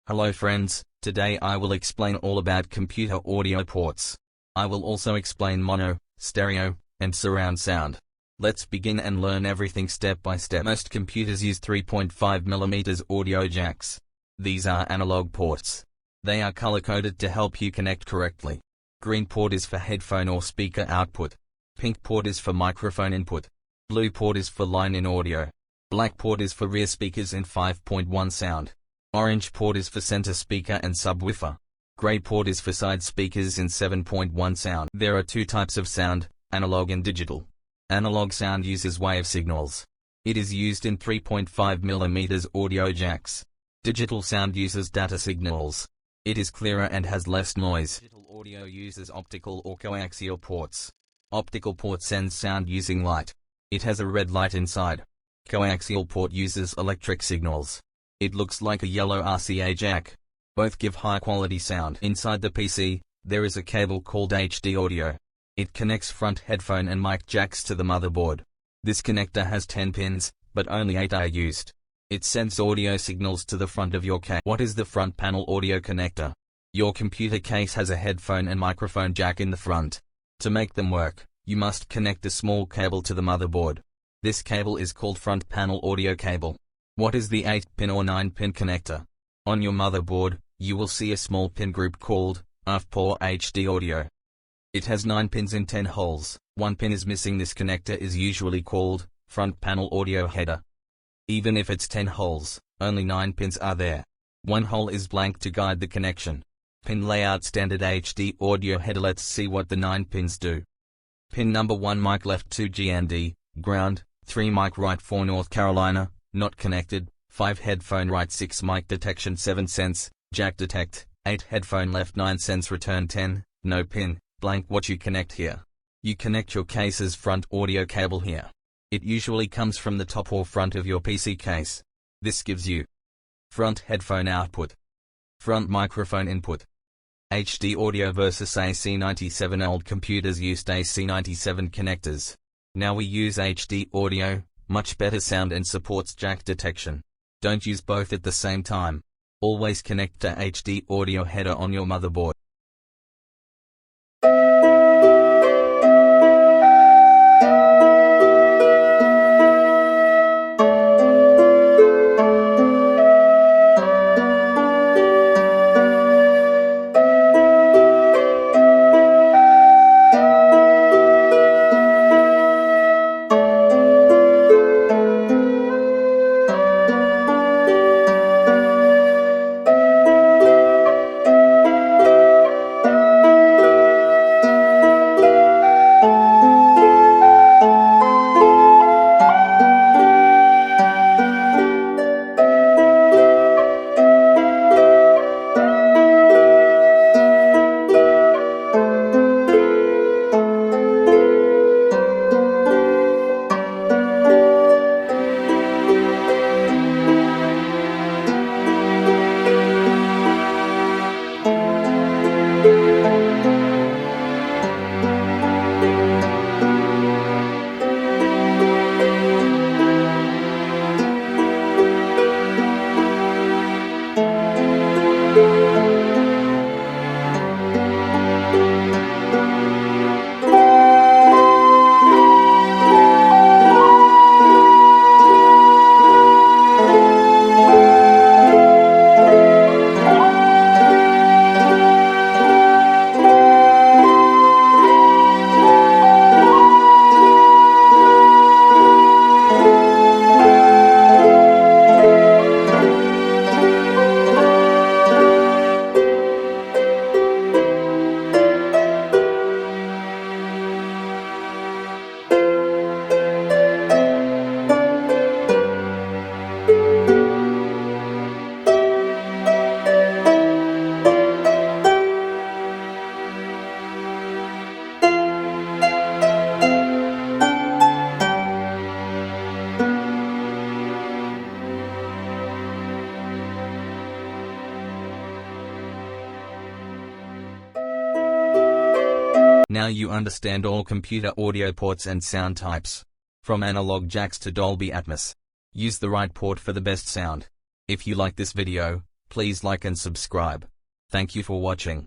Hello friends, today I will explain all about computer audio ports. I will also explain mono, stereo, and surround sound. Let's begin and learn everything step by step. Most computers use 3.5mm audio jacks. These are analog ports. They are color-coded to help you connect correctly. Green port is for headphone or speaker output. Pink port is for microphone input. Blue port is for line-in audio. Black port is for rear speakers and 5.1 sound. Orange port is for center speaker and subwoofer. Gray port is for side speakers and 7.1 sound. There are two types of sound, analog and digital. Analog sound uses wave signals. It is used in 3.5mm audio jacks. Digital sound uses data signals. It is clearer and has less noise. Digital audio uses optical or coaxial ports. Optical port sends sound using light. It has a red light inside. Coaxial port uses electric signals. It looks like a yellow RCA jack. Both give high-quality sound. Inside the PC, there is a cable called HD audio. It connects front headphone and mic jacks to the motherboard. This connector has 10 pins, but only 8 are used. It sends audio signals to the front of your case. What is the front panel audio connector? Your computer case has a headphone and microphone jack in the front. To make them work, you must connect a small cable to the motherboard. This cable is called front panel audio cable. What is the 8-pin or 9-pin connector? On your motherboard, you will see a small pin group called AF-POR HD audio. It has 9 pins and 10 holes. One pin is missing. This connector is usually called front panel audio header. Even if it's 10 holes, only 9 pins are there. One hole is blank to guide the connection. Pin layout standard HD audio header. Let's see what the 9 pins do. Pin number 1 mic left 2 GND, ground, 3 mic right 4 North Carolina, not connected, 5 headphone right 6 mic detection 7 sense, jack detect, 8 headphone left 9 sense return 10, no pin, blank. What you connect here? You connect your case's front audio cable here. It usually comes from the top or front of your PC case. This gives you front headphone output, front microphone input. HD audio versus AC97. Old computers used AC97 connectors. Now we use HD audio, much better sound and supports jack detection. Don't use both at the same time. Always connect to HD audio header on your motherboard. Now you understand all computer audio ports and sound types. From analog jacks to Dolby Atmos. Use the right port for the best sound. If you like this video, Please like and subscribe. Thank you for watching.